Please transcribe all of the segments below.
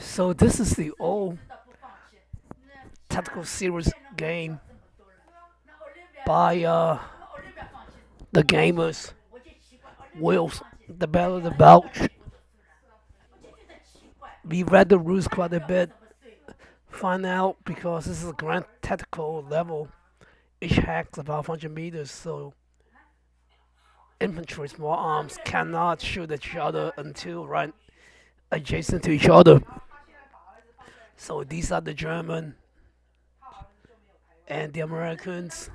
So this is the old tactical series game by the gamers. Wills, the Battle of the Belch. We read the rules quite a bit. Find out because this is a grand tactical level. Each hack's about 100 meters, so infantry small arms cannot shoot at each other until right adjacent to each other. So these are the German and the Americans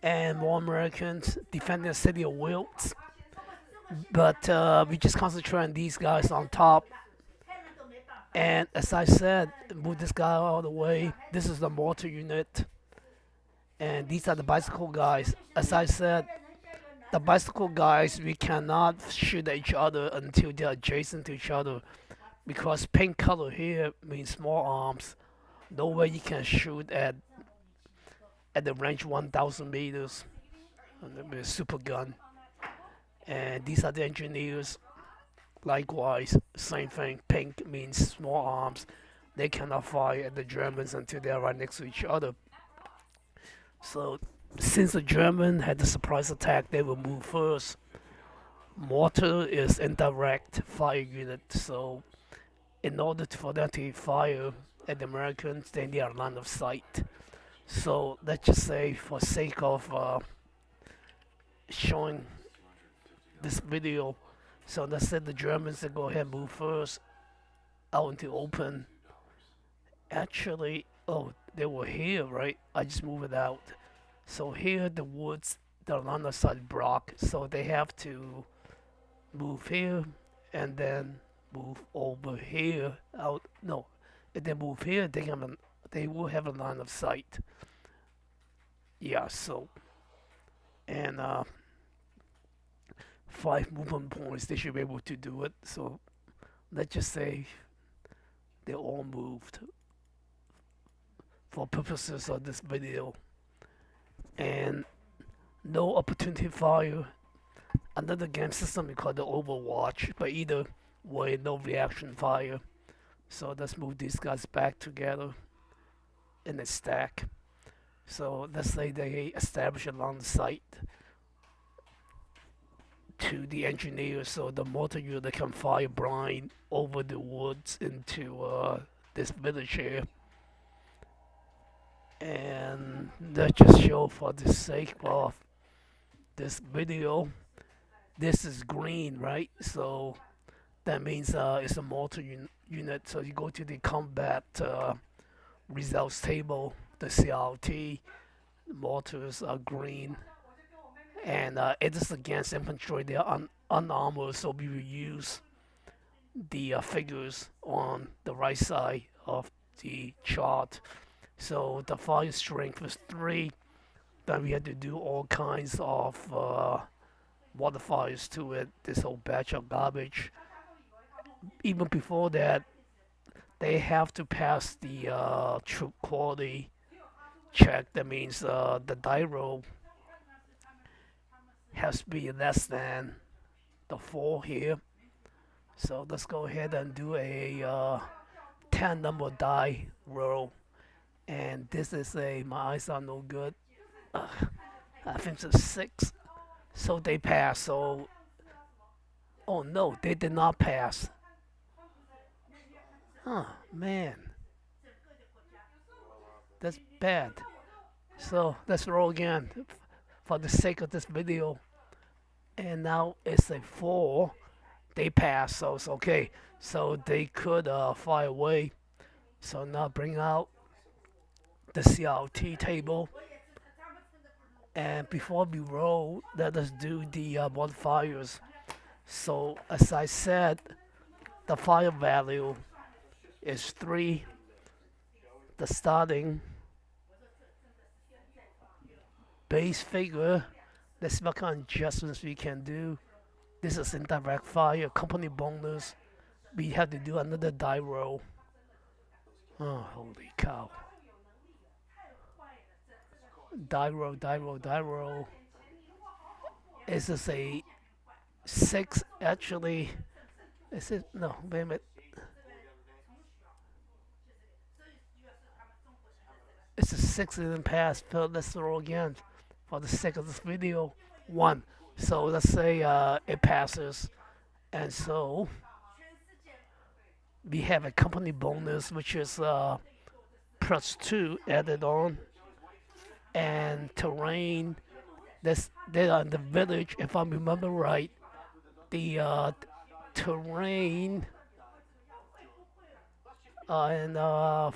and more Americans defending the city of Wilts. But we just concentrate on these guys on top. And as I said, move this guy out of the way. This is the mortar unit. And these are the bicycle guys. As I said, the bicycle guys, we cannot shoot at each other until they're adjacent to each other. Because pink color here means small arms. No way you can shoot at the range 1,000 meters. With a super gun. And these are the engineers. Likewise, same thing. Pink means small arms. They cannot fire at the Germans until they are right next to each other. So, since the German had the surprise attack, they will move first. Mortar is indirect fire unit, so in order for them to fire at the Americans, they need a line of sight. So let's just say, for sake of showing this video, so let's say the Germans they go ahead and move first out into open. Actually, oh, they were here, right? I just move it out. So here the woods, the line of sight block, so they have to move here and then move over here out. No, if they move here, they will have a line of sight. Yeah, so and 5 movement points, they should be able to do it. So let's just say they all moved for purposes of this video, and no opportunity fire. Another game system we call the Overwatch, but either way, no reaction fire. So let's move these guys back together in a stack. So let's say they establish a line of sight to the engineer, so the mortar unit can fire blind over the woods into this village here. And let's just show for the sake of this video, this is green, right? So that means it's a mortar unit. So you go to the combat results table, the CRT, mortars are green, and it is against infantry. They are unarmored, so we will use the figures on the right side of the chart. So the fire strength was 3. Then we had to do all kinds of modifiers to it. This whole batch of garbage. Even before that, they have to pass the troop quality check. That means the die roll has to be less than the 4 here. So let's go ahead and do a 10 number die roll. And this is my eyes are no good. I think it's a 6. So they pass. So, oh no, they did not pass. Huh, man. That's bad. So let's roll again for the sake of this video. And now it's a 4. They pass, so it's okay. So they could fly away. So now bring out the CRT table. And before we roll, let us do the modifiers. So as I said, the fire value is 3. The starting base figure. Let's see what kind of adjustments we can do. This is indirect fire, company bonus. We have to do another die roll. Oh, holy cow. Die roll, die roll, die roll. Is this a 6 actually? Is it? No, wait a minute. This is 6 didn't pass. So let's roll again for the sake of this video. 1. So let's say it passes. And so we have a company bonus, which is plus 2 added on. And terrain, they are in the village, if I remember right. The terrain and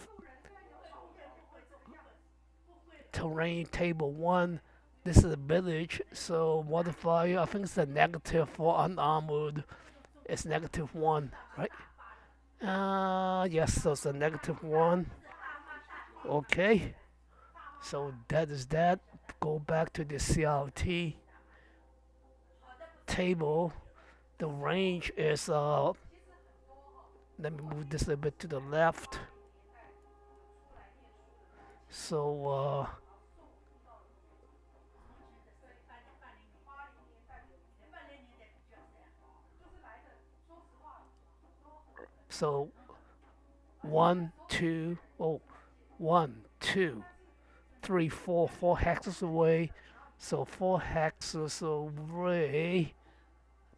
terrain table 1. This is a village, so modifier, I think it's a negative for unarmored. It's -1, right? Yes, so it's a -1. Okay, so that is that. Go back to the CRT table. The range is, let me move this a little bit to the left. So, so 1, 2, oh, 1, 2, 3, 4, 4 hexes away. So 4 hexes away.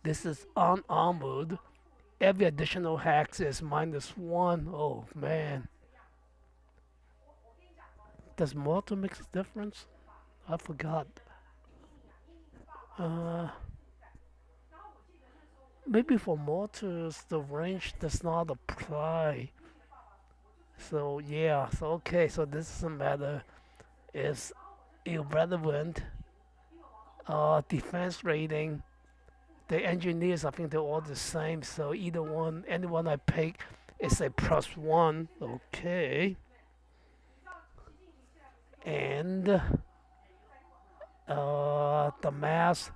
This is unarmored. Every additional hex is -1. Oh man. Does mortar make a difference? I forgot. Uh, Maybe for mortars the range does not apply. So yeah, so okay, so this doesn't matter. It's irrelevant. Defense rating. The engineers, I think they're all the same. So either one, anyone I pick is a +1. Okay. And the mass.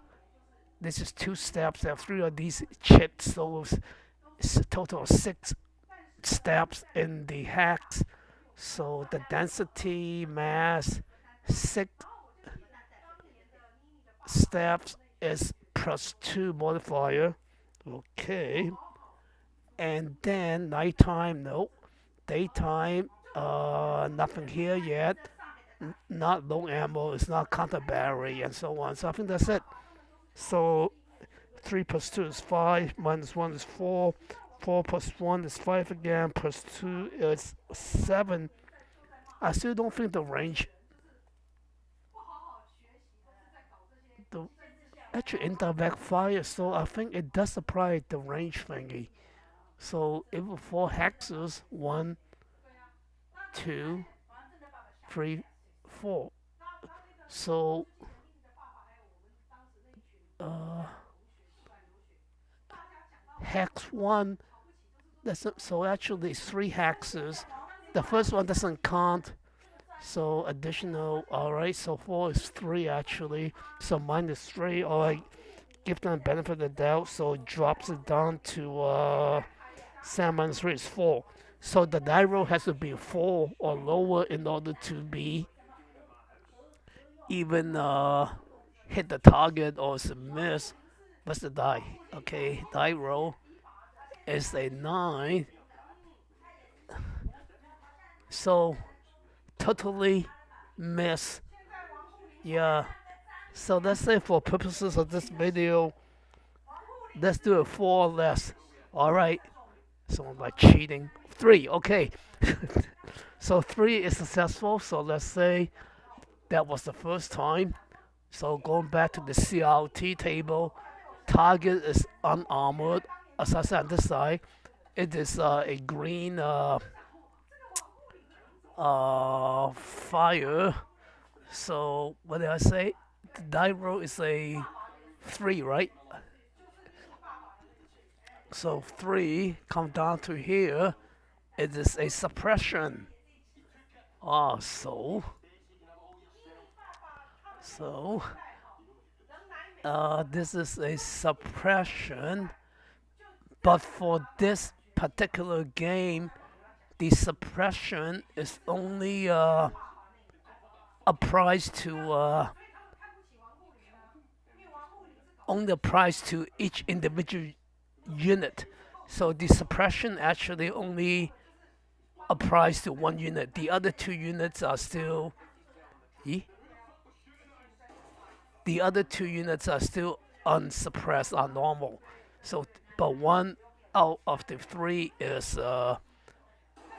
This is 2 steps. There are 3 of these chips, so it's a total of 6 steps in the hex. So the density mass 6 steps is +2 modifier. Okay. And then nighttime, no. Daytime, nothing here yet. Not low ammo, it's not counter battery, and so on. So I think that's it. So 3 plus 2 is 5, -1 is 4, 4 plus 1 is 5 again, plus 2 is 7. I still don't think the range, the actually indirect fire, so I think it does apply the range thingy. So it will 4 hexes, 1, 2, 3, 4. So uh, hex 1 doesn't, so actually it's 3 hexes. The first one doesn't count, so additional. Alright, so 4 is 3 actually, so -3. Alright, give them benefit of the doubt, so it drops it down to 7 -3 is 4. So the die roll has to be 4 or lower in order to be even hit the target, or it's a miss. What's the die? Okay, die roll is a 9. So totally miss. Yeah. So let's say for purposes of this video, let's do it 4 or less. Alright. So I'm like cheating. 3, okay. So 3 is successful. So let's say that was the first time. So going back to the CRT table, target is unarmored. As I said on this side, it is a green fire. So what did I say? The die roll is a 3, right? So 3 come down to here. It is a suppression. So this is a suppression, but for this particular game, the suppression is only applies to each individual unit. So the suppression actually only applies to one unit. The other two units are still, ye- the other two units are still unsuppressed, are normal. So, but one out of the three is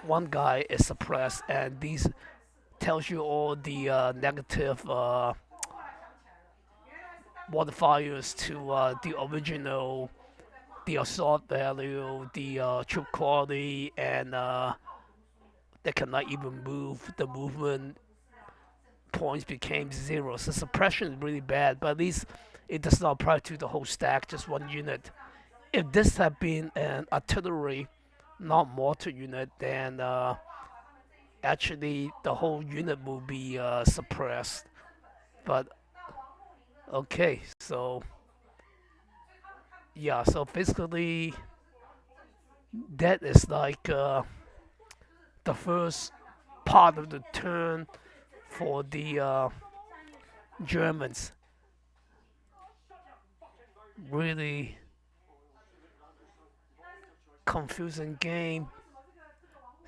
one guy is suppressed, and these tells you all the negative modifiers to the original, the assault value, the troop quality, and they cannot even move. The movement points became zero. So suppression is really bad, but at least it does not apply to the whole stack, just one unit. If this had been an artillery, not mortar unit, then actually the whole unit will be suppressed. But okay, so yeah, so basically that is like the first part of the turn for the Germans. Really confusing game.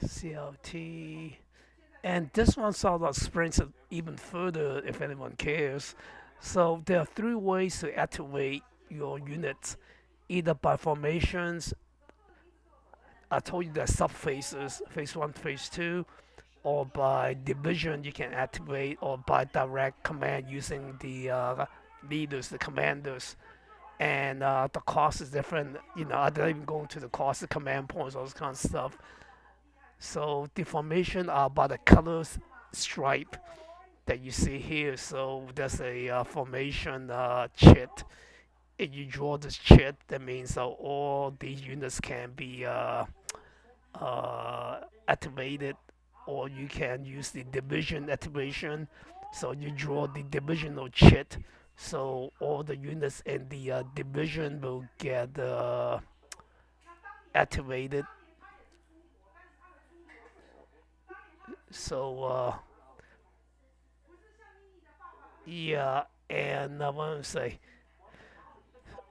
CLT. And this one sort of explains it even further if anyone cares. So there are three ways to activate your units, either by formations. I told you there are sub phases, phase one, phase two, or by division you can activate, or by direct command using the leaders, the commanders. And the cost is different. I don't even go into the cost, the command points, all this kind of stuff. So the formation are by the colors stripe that you see here. So there's a formation chit. If you draw this chit, that means all these units can be activated, or you can use the division activation. So you draw the divisional chit. So all the units in the division will get activated. So yeah, and I want to say,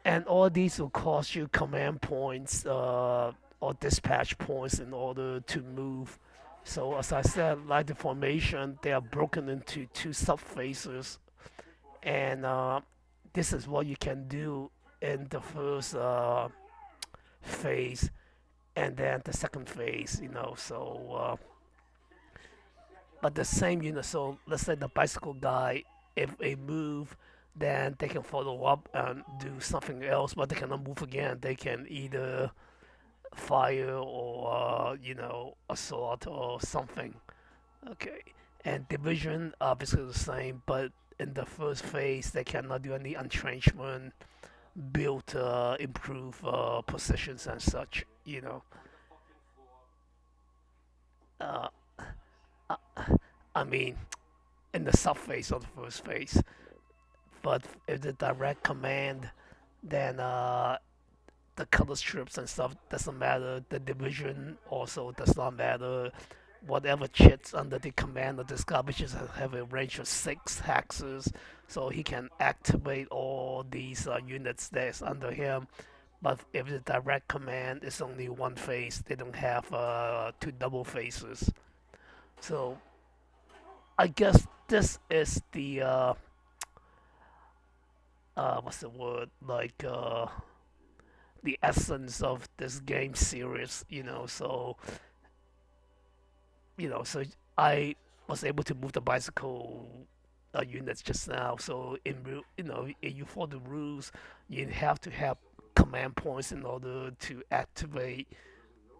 and all these will cost you command points or dispatch points in order to move. So as I said, like the formation, they are broken into two subphases, and this is what you can do in the first phase, and then the second phase. So but the same unit. So let's say the bicycle guy, if they move, then they can follow up and do something else, but they cannot move again. They can either fire or assault or something. Okay, and division obviously the same, but in the first phase they cannot do any entrenchment, build, improve positions and such. Uh, I, I mean, in the sub phase of the first phase. But if the direct command, then the color strips and stuff doesn't matter. The division also does not matter. Whatever chits under the command of this guy, which is have a range of 6 hexes, so he can activate all these units that's under him. But if the direct command is only one phase, they don't have two double phases. So I guess this is the what's the word, like the essence of this game series. So I was able to move the bicycle units just now. So if you follow the rules, you have to have command points in order to activate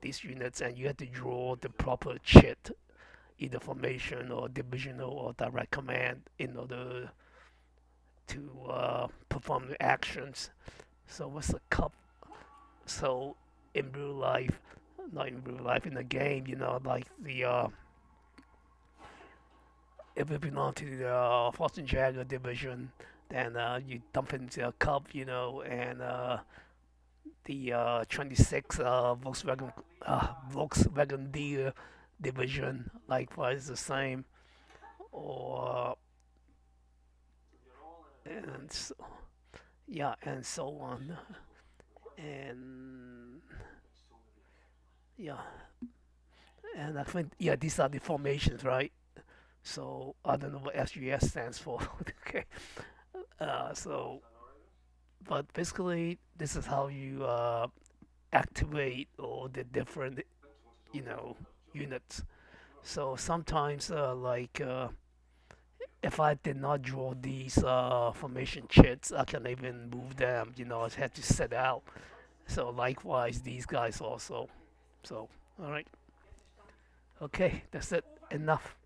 these units, and you have to draw the proper chit, either formation or divisional or direct command, in order to perform the actions. So what's the cup? So in real life, not in real life, in the game, like the if it belongs to the Fortune Jagger division, then you dump it into a cup, and the 26 Volkswagen dealer division likewise the same, or and so, yeah, and so on, and yeah, And I think, yeah, these are the formations, right? So I don't know what SGS stands for. Okay. So, but basically, this is how you activate all the different, you know, units. So sometimes, if I did not draw these formation chits, I can even move them. I had to set out. So likewise, these guys also. So, all right. Okay, that's it. Enough.